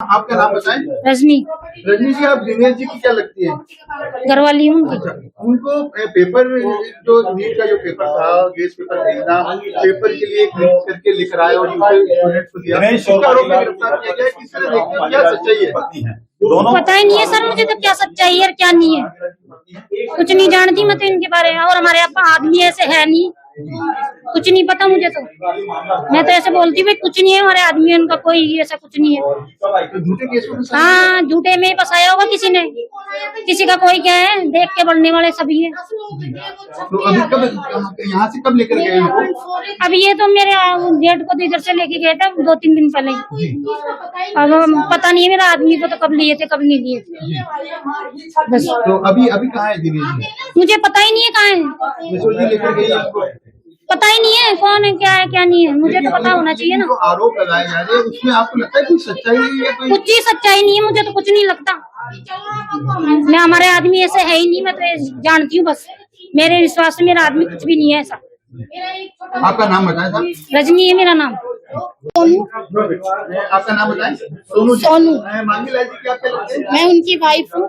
आपका नाम बताएं। रजनी। रजनी जी, आप दिनेश जी की क्या लगती है? घरवाली हूँ। अच्छा, उनको पेपर जो नीट का जो पेपर था, गेस पेपर खरीदना, पेपर के लिए खरीद करके लेकर आए और स्टूडेंट को दिया, उसका आरोप में गिरफ्तार किया गया। किस तरह देखते हैं, क्या सच्चाई है? पता ही नहीं है सर मुझे तो क्या सच्चाई है और क्या नहीं है, कुछ नहीं जानती मैं तो इनके बारे में। और हमारे यहाँ आदमी ऐसे है नहीं, कुछ नहीं पता मुझे तो। मैं तो ऐसे बोलती हूँ कुछ नहीं है हमारे आदमी, उनका कोई ऐसा कुछ नहीं है। हाँ, झूठे में फंसाया होगा किसी ने, किसी का कोई क्या है, देख के बढ़ने वाले सभी है। तो अभी कब यहाँ से कब लेकर गए इनको? अभी ये तो मेरे गेट को तो इधर से लेके गए थे 2-3 दिन पहले। अब पता नहीं है मेरा आदमी को तो कब लिए थे कब नहीं लिए थे बस। तो अभी कहाँ है दिनेश जी? मुझे पता ही नहीं है कहाँ है, लेकर गई आपको? पता ही नहीं है कौन है क्या है क्या नहीं है, मुझे तो पता होना चाहिए ना। जो आरोप लगाए जा रहे हैं उसमें आपको लगता है कुछ सच्चाई नहीं है? कुछ ही सच्चाई नहीं है, मुझे तो कुछ नहीं लगता। मैं हमारे आदमी ऐसे है ही नहीं, मैं तो जानती हूँ बस, मेरे विश्वास से मेरा आदमी कुछ भी नहीं है ऐसा। आपका नाम बताएं साहब। रजनी है मेरा नाम। सोनू। आपका नाम बताएं। सोनू। सोनू। मांगीलाल जी क्या लगते हैं? मैं उनकी वाइफ हूँ।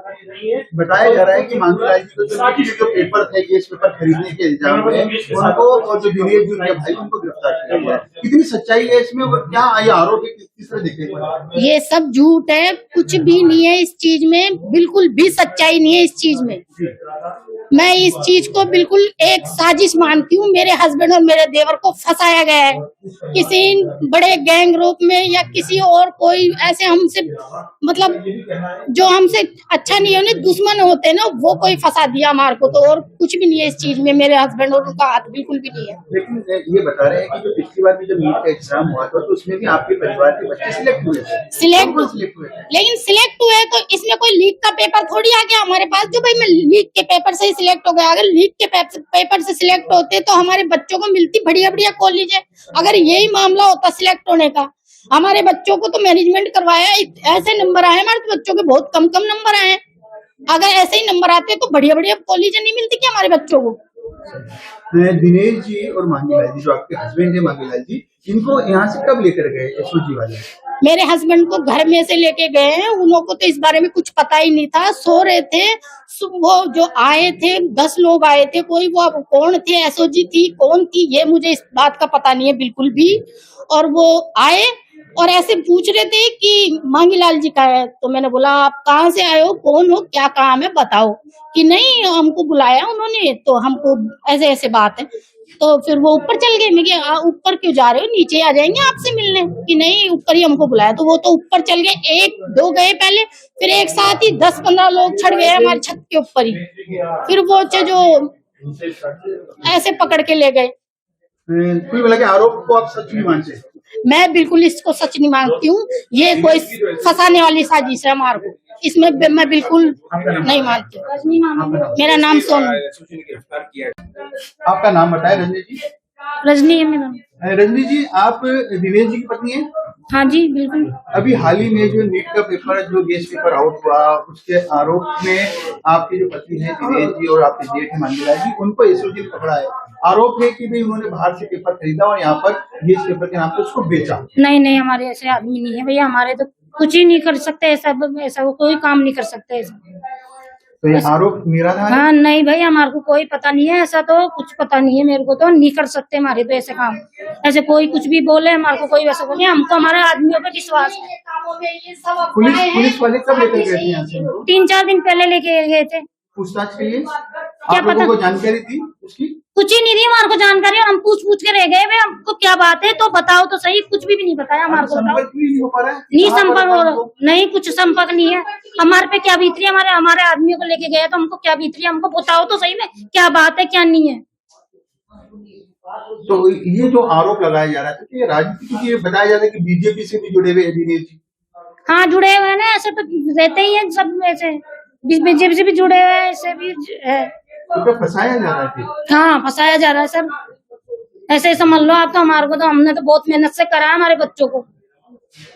बताया जा रहा है कि मांगीलाल जी को जो पेपर थे, केस पेपर खरीदने के इल्जाम में उनको और जो दिनेश जी उनके भाई उनको गिरफ्तार किया गया। कितनी सच्चाई है इसमें और क्या ये आरोप है, किस तरह देखेंगे? ये सब झूठ है, कुछ भी नहीं है इस चीज में, बिल्कुल भी सच्चाई नहीं है इस चीज में। मैं इस चीज को बिल्कुल एक साजिश मानती हूँ। मेरे हस्बैंड और मेरे देवर को फंसाया गया है किसी बड़े गैंग रूप में या किसी और कोई ऐसे हमसे, मतलब जो हमसे अच्छा नहीं है, उन्हें दुश्मन होते हैं ना, वो कोई फंसा दिया हमारे को। तो और कुछ भी नहीं है इस चीज में, मेरे हस्बैंड और उनका हाथ बिल्कुल भी नहीं है। लेकिन ये बता रहे हैं कि जो पिछली बार भी जब नीट का एग्जाम हुआ था तो उसमें भी आपके परिवार के बच्चे सिलेक्ट हुए थे। सिलेक्ट हुए, लेकिन सिलेक्ट हुए तो इसमें कोई लीक का पेपर थोड़ी आ गया हमारे पास जो भाई मैं लीक के पेपर से ही सिलेक्ट हो गया। अगर लीक के पेपर से सिलेक्ट होते तो हमारे बच्चों को मिलती बढ़िया बढ़िया कॉलेज है। अगर यही मामला होता सिलेक्ट होने का, हमारे बच्चों को तो मैनेजमेंट करवाया, ऐसे नंबर आए हमारे तो बच्चों के बहुत कम नंबर आए। अगर ऐसे ही नंबर आते तो बढ़िया बढ़िया कॉलेज नहीं मिलती क्या हमारे बच्चों को? दिनेश जी और मांगीलाल जी, जो आपके हस्बैंड है मांगीलाल जी, इनको यहाँ से कब लेकर गए एसओजी वाले? मेरे हस्बैंड को घर में से लेके गए हैं, उन लोगों को तो इस बारे में कुछ पता ही नहीं था, सो रहे थे। वो जो आए थे 10 लोग आए थे, कोई वो कौन थे, एसओजी थी कौन थी ये मुझे इस बात का पता नहीं है बिल्कुल भी। और वो आए और ऐसे पूछ रहे थे कि मांगीलाल जी का है, तो मैंने बोला आप कहाँ से आए हो, कौन हो, क्या काम है बताओ। कि नहीं हमको बुलाया उन्होंने, तो हमको ऐसे ऐसे बात है। तो फिर वो ऊपर चल गए। मैं क्या ऊपर क्यों जा रहे हो, नीचे आ जाएंगे आपसे मिलने। कि नहीं ऊपर ही हमको बुलाया, तो वो तो ऊपर चल गए। 1-2 गए पहले, फिर एक साथ ही 10-15 लोग चढ़ गए हमारी छत के ऊपर ही। फिर वो जो ऐसे पकड़ के ले गए। कोई बोला कि आरोप को आप सच नहीं मानते? मैं बिल्कुल इसको सच नहीं मानती हूँ, ये कोई फंसाने वाली साजिश है हमारे को, इसमें मैं बिल्कुल नहीं मानती। मेरा नाम सोनू। आपका नाम बताए। रजनी जी। रजनी है मेरा। रजनी जी, आप दिनेश जी की पत्नी है? हाँ जी बिल्कुल। अभी हाल ही में जो नीट का पेपर, जो गेस पेपर आउट हुआ, उसके आरोप में आपके जो पति है दिनेश जी और आपके जेठ है मांगीलाल जी, उनको एसओजी ने पकड़ा है। आरोप है कि भाई उन्होंने बाहर से पेपर खरीदा और यहाँ पर गेस पेपर के नाम पर उसको बेचा। नहीं हमारे ऐसे आदमी नहीं है भैया, हमारे तो कुछ ही नहीं कर सकते ऐसा वो कोई काम नहीं कर सकते ऐसा। तो ये आरोप निराधार है? हाँ नहीं भाई, हमारे को कोई पता नहीं है, ऐसा तो कुछ पता नहीं है मेरे को, तो नहीं कर सकते हमारे तो ऐसे काम। ऐसे कोई कुछ भी बोले हमारे को कोई वैसा बोले, हमको हमारे आदमियों पे विश्वास है। पुलिस वाले कब लेकर गए थे यहाँ से? 3-4 दिन पहले लेके गए थे पूछताछ के लिए। क्या आप लोगों पता को जानकारी थी उसकी? कुछ ही नहीं दी हमारे को जानकारी, हम पूछ के रह गए भाई हमको क्या बात है तो बताओ तो सही, कुछ भी नहीं बताया हमारे को। संपर्क भी नहीं हो पा रहा है? नहीं संपर्क हो, नहीं कुछ संपर्क नहीं है। हमारे पे क्या बीत रही है, हमारे आदमियों को लेके गए तो हमको क्या बीत रही है, हमको बताओ तो सही में क्या बात है क्या नहीं है। तो ये जो आरोप लगाया जा रहा है तो ये राजनीति, ये बताया जा रहा है कि बीजेपी से भी जुड़े हुए हैं दिनेश जी। हाँ जुड़े हुए हैं ना, ऐसे तो रहते ही है सब, ऐसे बीजेपी से भी जुड़े हुए हैं, ऐसे भी है। तो फंसाया जा रहा है? हाँ फंसाया जा रहा है सर, ऐसे समझ लो आप। तो हमारे को तो हमने तो बहुत मेहनत से करा है हमारे बच्चों को,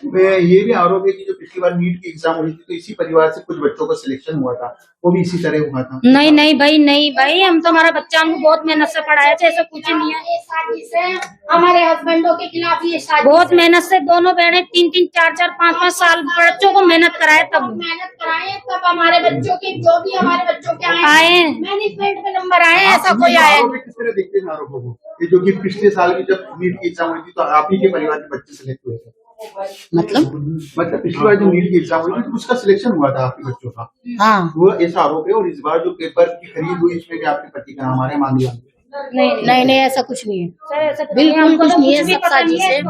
ये भी आरोप है कि जो पिछली बार नीट की एग्जाम हुई थी तो इसी परिवार से कुछ बच्चों का सिलेक्शन हुआ था, वो भी इसी तरह हुआ था। नहीं नहीं भाई, हम तो हमारा बच्चा हमको बहुत मेहनत से पढ़ाया थे, ऐसा कुछ नहीं है। ये साजिश है हमारे हस्बैंडों के खिलाफ, ये साजिश बहुत मेहनत से दोनों बहनें 3-3, 4-4, 5-5 साल बच्चों को मेहनत कराए, तब मेहनत कराए, तब हमारे बच्चों के जो भी हमारे बच्चों के आए। मैनेजमेंट में नंबर आए, ऐसा आप कोई ये आया आरोप है, किस तरह देखते हैं आरोपों को? ये जो कि पिछले साल की जब नीट की एग्जाम हुई थी तो आप ही के परिवार के बच्चे सिलेक्ट हुए थे। मतलब पिछली बार जो नीट की एग्जाम हुई थी उसका सिलेक्शन हुआ था आपके बच्चों का, हाँ वो ऐसा आरोप है। और इस बार जो पेपर की खरीद हुई इसमें भी आपके पति का नाम आ रहा है, मांगी नहीं ऐसा कुछ नहीं है, सर, ऐसा कुछ बिल्कुल हमको कुछ तो नहीं है, भी सब पता साजिश है। इस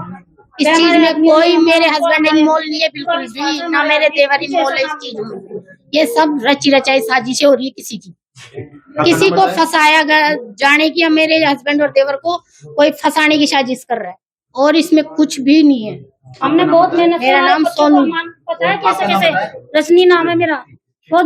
क्या चीज हमारे में आदमी कोई ने मेरे हमको हस्बैंड हमारे- इन्वॉल्व नहीं है, बिल्कुल भी हमारे- ना मेरे देवर इन्वॉल्व है इस चीज में। ये सब रची रचाई साजिशें हो रही है किसी की, किसी को फंसाया जाने की, मेरे हस्बैंड और देवर को कोई फंसाने की साजिश कर रहा है, और इसमें कुछ भी नहीं है। हमने बहुत मेहनत से मेरा हमारे नाम बच्चों को सोनू। पता है कैसे कैसे, रजनी नाम है मेरा। बहुत